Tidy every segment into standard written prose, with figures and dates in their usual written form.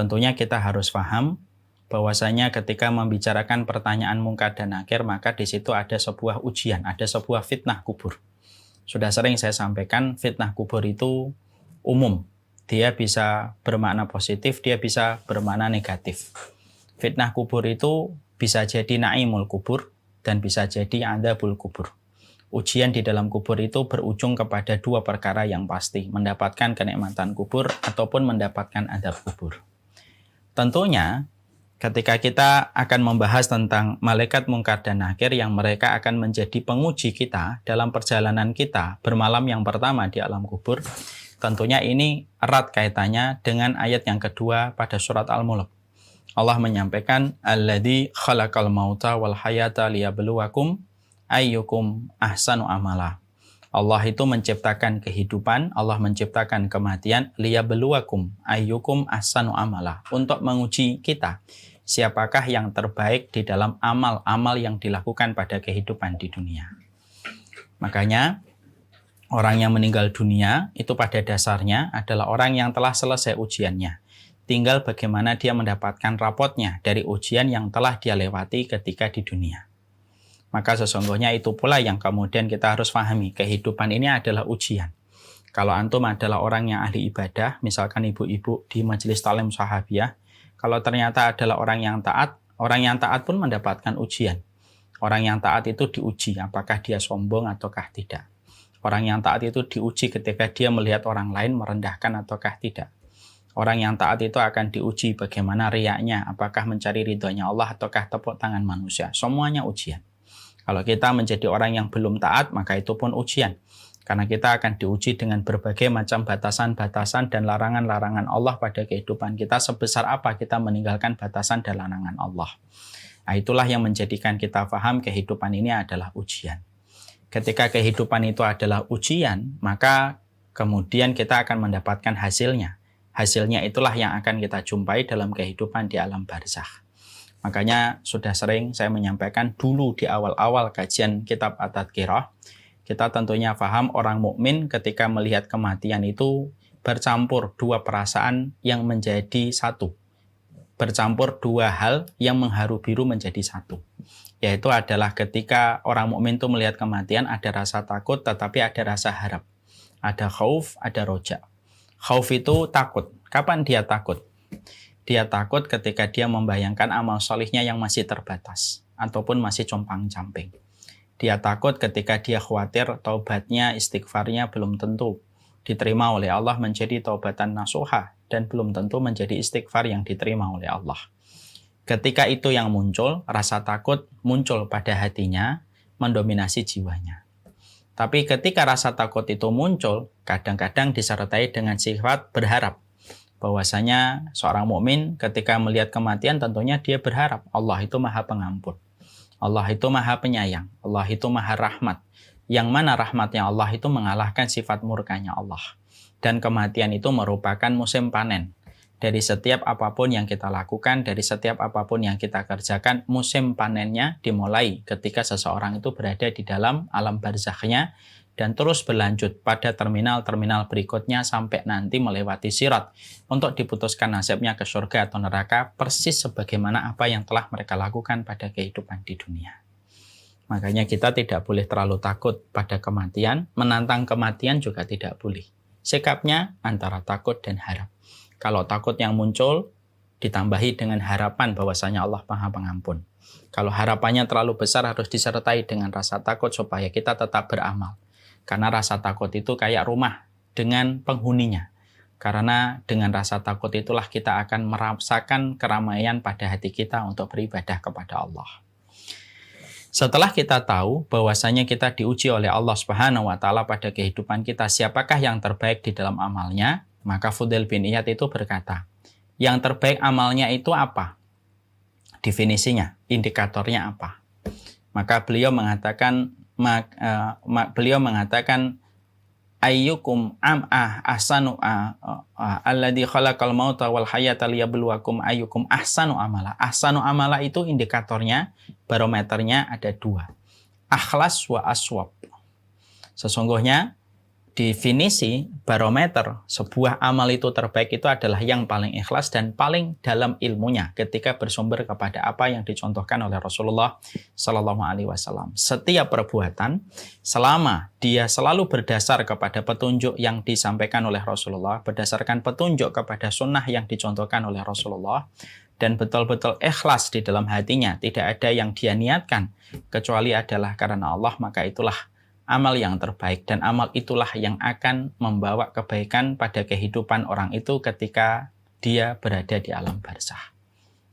Tentunya kita harus paham bahwasanya ketika membicarakan pertanyaan mungkar dan nakir, maka di situ ada sebuah ujian, ada sebuah fitnah kubur. Sudah sering saya sampaikan, fitnah kubur itu umum. Dia bisa bermakna positif, dia bisa bermakna negatif. Fitnah kubur itu bisa jadi naimul kubur dan bisa jadi adzabul kubur. Ujian di dalam kubur itu berujung kepada dua perkara yang pasti, mendapatkan kenikmatan kubur ataupun mendapatkan adzab kubur. Tentunya ketika kita akan membahas tentang malaikat mungkar dan nakir yang mereka akan menjadi penguji kita dalam perjalanan kita bermalam yang pertama di alam kubur, tentunya ini erat kaitannya dengan ayat yang kedua pada surat Al-Mulk. Allah menyampaikan, alladzi khalaqal mauta wal hayata liyabluwakum ayyukum ahsanu amala. Allah itu menciptakan kehidupan, Allah menciptakan kematian, liyabluwakum ayyukum ahsanu amala, untuk menguji kita siapakah yang terbaik di dalam amal-amal yang dilakukan pada kehidupan di dunia. Makanya orang yang meninggal dunia itu pada dasarnya adalah orang yang telah selesai ujiannya. Tinggal bagaimana dia mendapatkan rapotnya dari ujian yang telah dia lewati ketika di dunia. Maka sesungguhnya itu pula yang kemudian kita harus pahami. Kehidupan ini adalah ujian. Kalau antum adalah orang yang ahli ibadah, misalkan ibu-ibu di majelis talim sahabiah, kalau ternyata adalah orang yang taat pun mendapatkan ujian. Orang yang taat itu diuji, apakah dia sombong ataukah tidak. Orang yang taat itu diuji ketika dia melihat orang lain merendahkan ataukah tidak. Orang yang taat itu akan diuji bagaimana riyaknya, apakah mencari ridhonya Allah ataukah tepuk tangan manusia. Semuanya ujian. Kalau kita menjadi orang yang belum taat, maka itu pun ujian. Karena kita akan diuji dengan berbagai macam batasan-batasan dan larangan-larangan Allah pada kehidupan kita, sebesar apa kita meninggalkan batasan dan larangan Allah. Nah, itulah yang menjadikan kita paham kehidupan ini adalah ujian. Ketika kehidupan itu adalah ujian, maka kemudian kita akan mendapatkan hasilnya. Hasilnya itulah yang akan kita jumpai dalam kehidupan di alam barzakh. Makanya sudah sering saya menyampaikan dulu di awal-awal kajian kitab At-Tadhkirah, kita tentunya paham orang mukmin ketika melihat kematian itu bercampur dua perasaan yang menjadi satu. Bercampur dua hal yang mengharu biru menjadi satu. Yaitu adalah ketika orang mukmin itu melihat kematian ada rasa takut tetapi ada rasa harap. Ada khauf, ada roja. Khauf itu takut. Kapan dia takut? Dia takut ketika dia membayangkan amal solihnya yang masih terbatas ataupun masih compang-camping. Dia takut ketika dia khawatir taubatnya, istighfarnya belum tentu diterima oleh Allah menjadi taubatan nasuha dan belum tentu menjadi istighfar yang diterima oleh Allah. Ketika itu yang muncul, rasa takut muncul pada hatinya, mendominasi jiwanya. Tapi ketika rasa takut itu muncul, kadang-kadang disertai dengan sifat berharap. Bahwasanya seorang mukmin ketika melihat kematian tentunya dia berharap Allah itu Maha Pengampun. Allah itu Maha Penyayang. Allah itu Maha Rahmat. Yang mana rahmatnya Allah itu mengalahkan sifat murkanya Allah. Dan kematian itu merupakan musim panen. Dari setiap apapun yang kita lakukan, dari setiap apapun yang kita kerjakan, musim panennya dimulai ketika seseorang itu berada di dalam alam barzakhnya dan terus berlanjut pada terminal-terminal berikutnya sampai nanti melewati sirat untuk diputuskan nasibnya ke surga atau neraka, persis sebagaimana apa yang telah mereka lakukan pada kehidupan di dunia. Makanya kita tidak boleh terlalu takut pada kematian, menantang kematian juga tidak boleh. Sikapnya antara takut dan harap. Kalau takut yang muncul ditambahi dengan harapan bahwasanya Allah Maha Pengampun. Kalau harapannya terlalu besar harus disertai dengan rasa takut supaya kita tetap beramal. Karena rasa takut itu kayak rumah dengan penghuninya. Karena dengan rasa takut itulah kita akan merasakan keramaian pada hati kita untuk beribadah kepada Allah. Setelah kita tahu bahwasanya kita diuji oleh Allah Subhanahu wa taala pada kehidupan kita, siapakah yang terbaik di dalam amalnya? Maka Fudail bin Iyad itu berkata, yang terbaik amalnya itu apa? Definisinya, indikatornya apa? Maka beliau mengatakan ayyukum ahsanu alladzi khalaqal mauta wal hayata liyabluwakum ayyukum ahsanu amala. Ahsanu amala itu indikatornya, barometernya ada dua. Akhlas wa aswab. Sesungguhnya definisi barometer sebuah amal itu terbaik itu adalah yang paling ikhlas dan paling dalam ilmunya ketika bersumber kepada apa yang dicontohkan oleh Rasulullah Shallallahu Alaihi Wasallam. Setiap perbuatan selama dia selalu berdasar kepada petunjuk yang disampaikan oleh Rasulullah, berdasarkan petunjuk kepada sunnah yang dicontohkan oleh Rasulullah, dan betul-betul ikhlas di dalam hatinya, tidak ada yang dia niatkan kecuali adalah karena Allah, maka itulah amal yang terbaik, dan amal itulah yang akan membawa kebaikan pada kehidupan orang itu ketika dia berada di alam barzakh.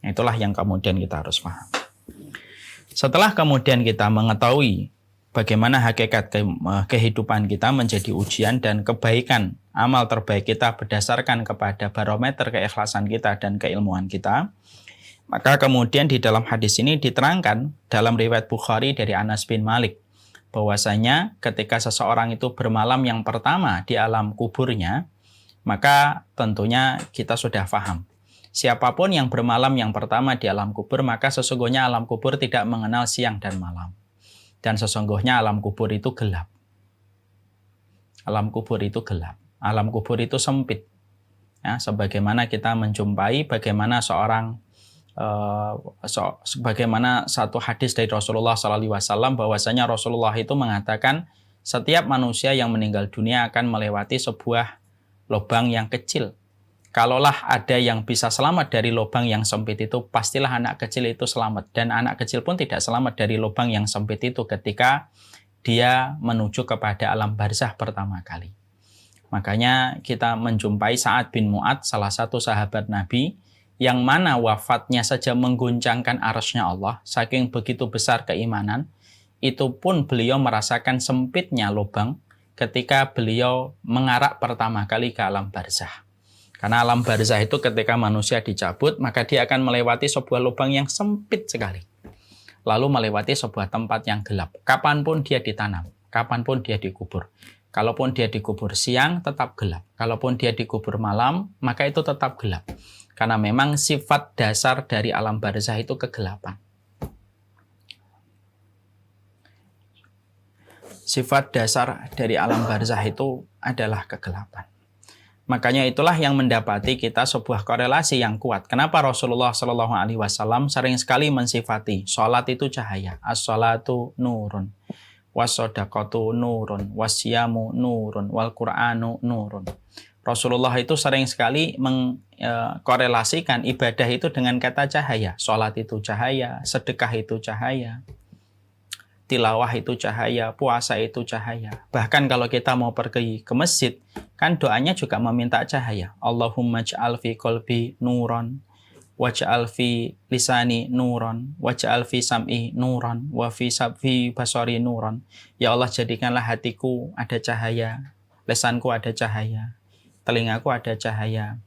Itulah yang kemudian kita harus paham. Setelah kemudian kita mengetahui bagaimana hakikat kehidupan kita menjadi ujian dan kebaikan amal terbaik kita berdasarkan kepada barometer keikhlasan kita dan keilmuan kita, maka kemudian di dalam hadis ini diterangkan dalam riwayat Bukhari dari Anas bin Malik bahwasanya ketika seseorang itu bermalam yang pertama di alam kuburnya, maka tentunya kita sudah paham. Siapapun yang bermalam yang pertama di alam kubur, maka sesungguhnya alam kubur tidak mengenal siang dan malam. Dan sesungguhnya alam kubur itu gelap. Alam kubur itu gelap. Alam kubur itu sempit. Ya, sebagaimana kita menjumpai bagaimana sebagaimana satu hadis dari Rasulullah SAW bahwasanya Rasulullah itu mengatakan setiap manusia yang meninggal dunia akan melewati sebuah lubang yang kecil. Kalaulah ada yang bisa selamat dari lubang yang sempit itu, pastilah anak kecil itu selamat. Dan anak kecil pun tidak selamat dari lubang yang sempit itu ketika dia menuju kepada alam barzakh pertama kali. Makanya kita menjumpai Sa'ad bin Mu'adz, salah satu sahabat Nabi, yang mana wafatnya saja mengguncangkan arsy-Nya Allah, saking begitu besar keimanan, itu pun beliau merasakan sempitnya lubang ketika beliau mengarak pertama kali ke alam barzakh. Karena alam barzakh itu ketika manusia dicabut, maka dia akan melewati sebuah lubang yang sempit sekali. Lalu melewati sebuah tempat yang gelap. Kapanpun dia ditanam, kapanpun dia dikubur. Kalaupun dia dikubur siang, tetap gelap. Kalaupun dia dikubur malam, maka itu tetap gelap. Karena memang sifat dasar dari alam barzakh itu kegelapan. Sifat dasar dari alam barzakh itu adalah kegelapan. Makanya itulah yang mendapati kita sebuah korelasi yang kuat. Kenapa Rasulullah Shallallahu Alaihi Wasallam sering sekali mensifati sholat itu cahaya, as-sholatu nurun, was-sodaqatu nurun, was-siyamu nurun, wal-Qur'anu nurun. Rasulullah itu sering sekali mengkorelasikan ibadah itu dengan kata cahaya. Sholat itu cahaya, sedekah itu cahaya, tilawah itu cahaya, puasa itu cahaya. Bahkan kalau kita mau pergi ke masjid, kan doanya juga meminta cahaya. Allahumma ja'al fi qalbi nuran, waj'al fi lisani nuran, waj'al fi sam'i nuran, wa fi basari nuran. Ya Allah, jadikanlah hatiku ada cahaya, lisanku ada cahaya, telingaku ada cahaya,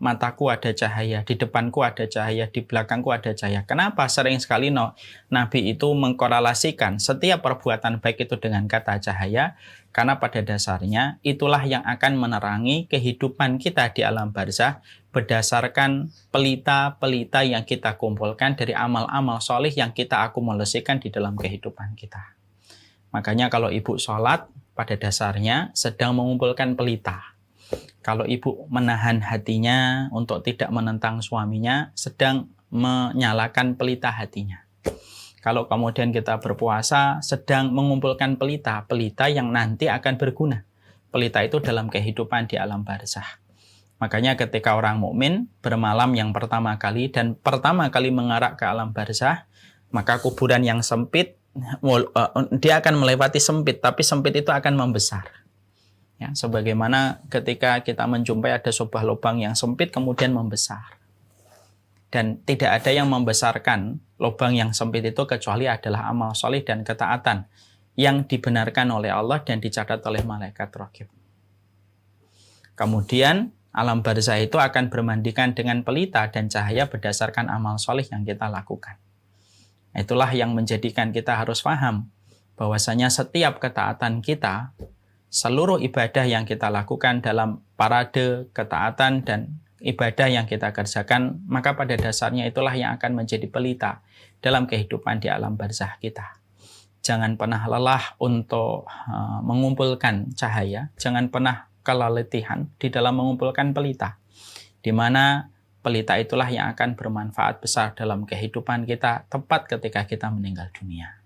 mataku ada cahaya, di depanku ada cahaya, di belakangku ada cahaya. Kenapa sering sekali Nabi itu mengkorelasikan setiap perbuatan baik itu dengan kata cahaya? Karena pada dasarnya itulah yang akan menerangi kehidupan kita di alam barzakh berdasarkan pelita-pelita yang kita kumpulkan dari amal-amal solih yang kita akumulasikan di dalam kehidupan kita. Makanya kalau ibu sholat, pada dasarnya sedang mengumpulkan pelita. Kalau ibu menahan hatinya untuk tidak menentang suaminya, sedang menyalakan pelita hatinya. Kalau kemudian kita berpuasa, sedang mengumpulkan pelita yang nanti akan berguna. Pelita itu dalam kehidupan di alam barzakh. Makanya ketika orang mukmin bermalam yang pertama kali dan pertama kali mengarak ke alam barzakh, maka kuburan yang sempit, dia akan melewati sempit, tapi sempit itu akan membesar. Ya, sebagaimana ketika kita menjumpai ada sebuah lubang yang sempit kemudian membesar. Dan tidak ada yang membesarkan lubang yang sempit itu kecuali adalah amal soleh dan ketaatan yang dibenarkan oleh Allah dan dicatat oleh malaikat raqib. Kemudian alam barzakh itu akan bermandikan dengan pelita dan cahaya berdasarkan amal soleh yang kita lakukan. Itulah yang menjadikan kita harus paham bahwasanya setiap ketaatan kita, seluruh ibadah yang kita lakukan dalam parade ketaatan dan ibadah yang kita kerjakan, maka pada dasarnya itulah yang akan menjadi pelita dalam kehidupan di alam barzakh kita. jangan pernah lelah untuk mengumpulkan cahaya, jangan pernah keletihan di dalam mengumpulkan pelita, di mana pelita itulah yang akan bermanfaat besar dalam kehidupan kita tepat ketika kita meninggal dunia.